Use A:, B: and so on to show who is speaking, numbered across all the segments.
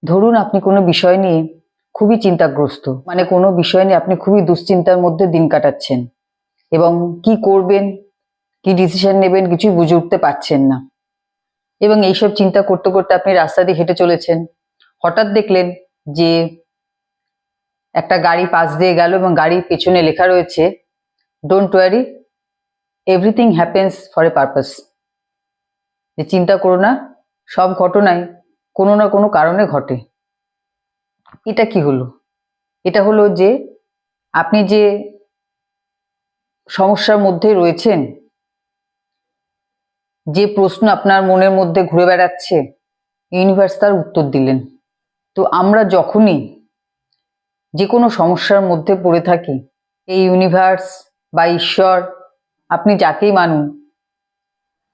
A: ধরুন আপনি কোনো বিষয় নিয়ে খুবই চিন্তাগ্রস্ত, মানে কোনো বিষয় নিয়ে আপনি খুবই দুশ্চিন্তার মধ্যে দিন কাটাচ্ছেন এবং কি করবেন, কি ডিসিশন নেবেন কিছুই বুঝে উঠতে পারছেন না। এবং এইসব চিন্তা করতে করতে আপনি রাস্তা দিয়ে হেঁটে চলেছেন, হঠাৎ দেখলেন যে একটা গাড়ি পাশ দিয়ে গেল এবং গাড়ির পেছনে লেখা রয়েছে, don't worry, everything happens for a purpose. যে চিন্তা করো না, সব ঘটনাই কোনো না কোনো কারণে ঘটে। এটা কি হলো? এটা হলো যে আপনি যে সমস্যার মধ্যে রয়েছেন, যে প্রশ্ন আপনার মনের মধ্যে ঘুরে বেড়াচ্ছে, ইউনিভার্স তার উত্তর দিলেন। তো আমরা যখনই যে কোনো সমস্যার মধ্যে পড়ে থাকি, এই ইউনিভার্স বা ঈশ্বর, আপনি যাকেই মানুন,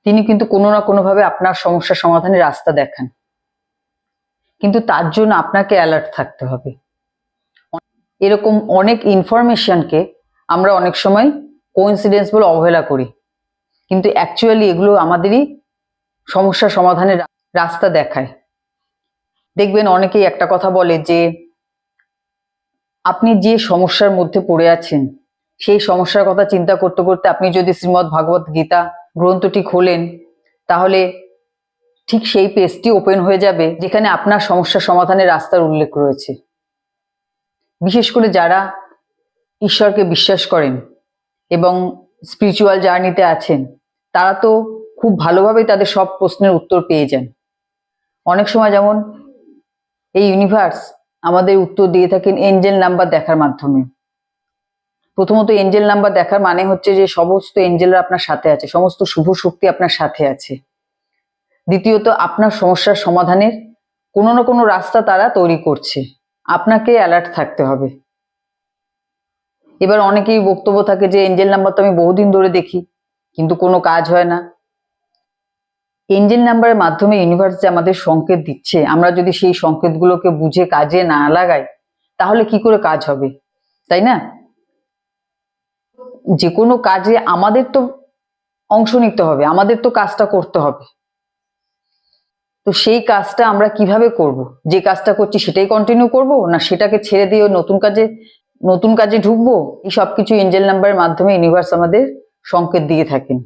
A: তিনি কিন্তু কোনো না কোনোভাবে আপনার সমস্যা সমাধানের রাস্তা দেখান। কিন্তু তার জন্য আপনাকে অ্যালার্ট থাকতে হবে। এরকম অনেক ইনফরমেশনকে আমরা অনেক সময় কোইন্সিডেন্স বলে অবহেলা করি, কিন্তু অ্যাকচুয়ালি এগুলো আমাদেরই সমস্যা সমাধানের রাস্তা দেখায়। দেখবেন অনেকেই একটা কথা বলে যে আপনি যে সমস্যার মধ্যে পড়ে আছেন, সেই সমস্যার কথা চিন্তা করতে করতে আপনি যদি শ্রীমদ্ ভাগবত গীতা গ্রন্থটি খোলেন, তাহলে ঠিক সেই পেজটি ওপেন হয়ে যাবে যেখানে আপনার সমস্যা সমাধানের রাস্তার উল্লেখ রয়েছে। বিশেষ করে যারা ঈশ্বরকে বিশ্বাস করেন এবং স্পিরিচুয়াল জার্নিতে আছেন, তারা তো খুব ভালোভাবেই তাদের সব প্রশ্নের উত্তর পেয়ে যান। অনেক সময় যেমন এই ইউনিভার্স আমাদের উত্তর দিয়ে থাকেন এঞ্জেল নাম্বার দেখার মাধ্যমে। প্রথমত এঞ্জেল নাম্বার দেখার মানে হচ্ছে যে সমস্ত এঞ্জেলরা আপনার সাথে আছে, সমস্ত শুভ শক্তি আপনার সাথে আছে। দ্বিতীয়ত আপনার সমস্যার সমাধানের কোনো না কোনো রাস্তা তারা তৈরি করছে, আপনাকে অ্যালার্ট থাকতে হবে। এবার অনেকেই বক্তব্য থাকে যে এঞ্জেল নাম্বার তো আমি বহুদিন ধরে দেখি, কিন্তু কোনো কাজ হয় না। এঞ্জেল নাম্বারের মাধ্যমে ইউনিভার্স যে আমাদের সংকেত দিচ্ছে, আমরা যদি সেই সংকেতগুলোকে বুঝে কাজে না লাগাই, তাহলে কি করে কাজ হবে, তাই না? যে কোনো কাজে আমাদের তো অংশ নিতে হবে, আমাদের তো কাজটা করতে হবে। তো সেই কাজটা আমরা কিভাবে করব? যে কাজটা করছি সেটাই কন্টিনিউ করব, না সেটাকে ছেড়ে দিয়ে নতুন কাজে ঢুকবো? এই সবকিছু এঞ্জেল নাম্বারের মাধ্যমে ইউনিভার্স আমাদের সংকেত দিয়ে থাকেন।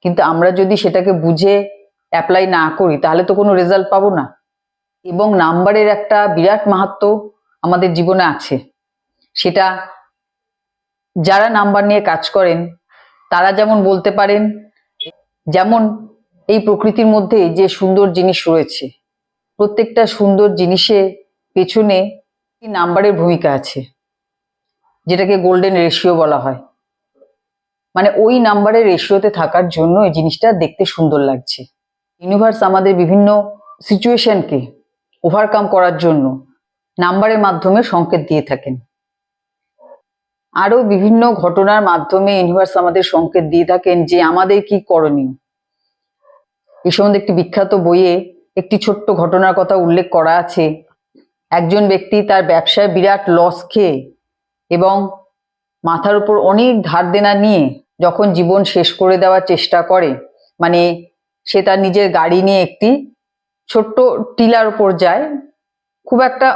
A: কিন্তু আমরা যদি সেটাকে বুঝে অ্যাপ্লাই না করি, তাহলে তো কোনো রেজাল্ট পাবো না। এবং নাম্বারের একটা বিরাট মাহাত্ম্য আমাদের জীবনে আছে। সেটা যারা নাম্বার নিয়ে কাজ করেন তারা যেমন বলতে পারেন, যেমন এই প্রকৃতির মধ্যে যে সুন্দর জিনিস রয়েছে, প্রত্যেকটা সুন্দর জিনিসের পেছনে নাম্বারের ভূমিকা আছে, যেটাকে গোল্ডেন রেশিও বলা হয়। মানে ওই নাম্বারের রেশিওতে থাকার জন্য এই জিনিসটা দেখতে সুন্দর লাগছে। ইউনিভার্স আমাদের বিভিন্ন সিচুয়েশনকে ওভারকাম করার জন্য নাম্বারের মাধ্যমে সংকেত দিয়ে থাকেন। আরো বিভিন্ন ঘটনার মাধ্যমে ইউনিভার্স আমাদের সংকেত দিয়ে থাকেন যে আমাদের কি করণীয়। এই সম্বন্ধে একটি বিখ্যাত বইয়ে একটি ছোট্ট ঘটনার কথা উল্লেখ করা আছে। একজন ব্যক্তি তার ব্যবসায় বিরাট লস খেয়ে এবং মাথার উপর অনেক ধার দেনা নিয়ে যখন জীবন শেষ করে দেওয়ার চেষ্টা করে, মানে সে তার নিজের গাড়ি নিয়ে একটি ছোট্ট টিলার উপর যায়, খুব একটা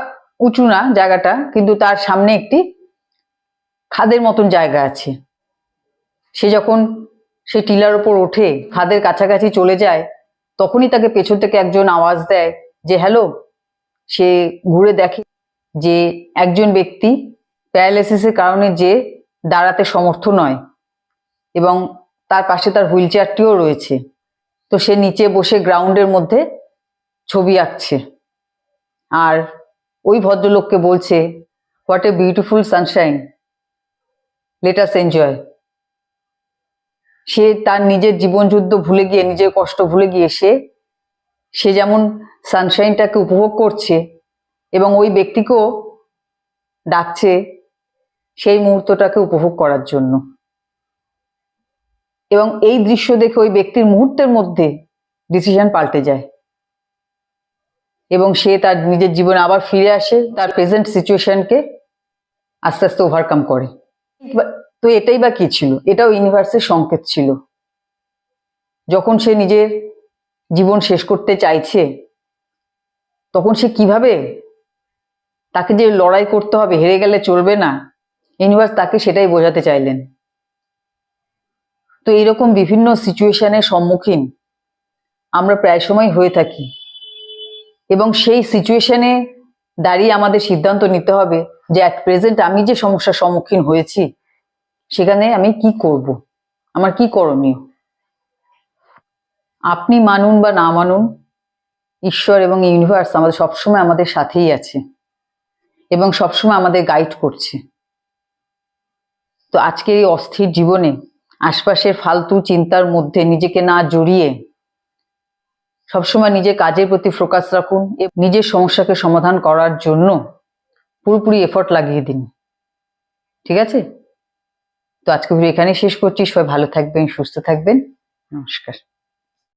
A: উঁচু না জায়গাটা, কিন্তু তার সামনে একটি খাদের মতন জায়গা আছে। সে যখন সে টিলার উপর ওঠে, খাদের কাছাকাছি চলে যায়, তখনই তাকে পেছন থেকে একজন আওয়াজ দেয় যে হ্যালো। সে ঘুরে দেখে যে একজন ব্যক্তি প্যারালাইসিসের কারণে যে দাঁড়াতে সমর্থ নয় এবং তার পাশে তার হুইল চেয়ারটিও রয়েছে। তো সে নিচে বসে গ্রাউন্ডের মধ্যে ছবি আঁকছে আর ওই ভদ্রলোককে বলছে, what a beautiful sunshine, let us enjoy. সে তার নিজের জীবনযুদ্ধ ভুলে গিয়ে, নিজের কষ্ট ভুলে গিয়ে সে যেমন সানশাইনটাকে উপভোগ করছে এবং ওই ব্যক্তিকেও ডাকছে সেই মুহূর্তটাকে উপভোগ করার জন্য। এবং এই দৃশ্য দেখে ওই ব্যক্তির মুহূর্তের মধ্যে ডিসিশন পাল্টে যায় এবং সে তার নিজের জীবনে আবার ফিরে আসে, তার প্রেজেন্ট সিচুয়েশনকে আস্তে আস্তে ওভারকাম করে। তো এটাই বা কি ছিল? এটাও ইউনিভার্সের সংকেত ছিল। যখন সে নিজের জীবন শেষ করতে চাইছে, তখন সে কিভাবে, তাকে যে লড়াই করতে হবে, হেরে গেলে চলবে না, ইউনিভার্স তাকে সেটাই বোঝাতে চাইলেন। তো এইরকম বিভিন্ন সিচুয়েশনের সম্মুখীন আমরা প্রায় সময় হয়ে থাকি, এবং সেই সিচুয়েশনে দাঁড়িয়ে আমাদের সিদ্ধান্ত নিতে হবে যে অ্যাট প্রেজেন্ট আমি যে সমস্যার সম্মুখীন হয়েছি সেখানে আমি কি করব, আমার কি করণীয়। আপনি মানুন বা না মানুন, ঈশ্বর এবং ইউনিভার্স আমাদের সবসময় আমাদের সাথেই আছে এবং সবসময় আমাদের গাইড করছে। তো আজকের এই অস্থির জীবনে আশপাশের ফালতু চিন্তার মধ্যে নিজেকে না জড়িয়ে সবসময় নিজের কাজের প্রতি ফোকাস রাখুন এবং নিজের সমস্যাকে সমাধান করার জন্য পুরোপুরি এফর্ট লাগিয়ে দিন। ঠিক আছে? তো আজকে ভিডিও এখানেই শেষ করছি। সবাই ভালো থাকবেন, সুস্থ থাকবেন। নমস্কার।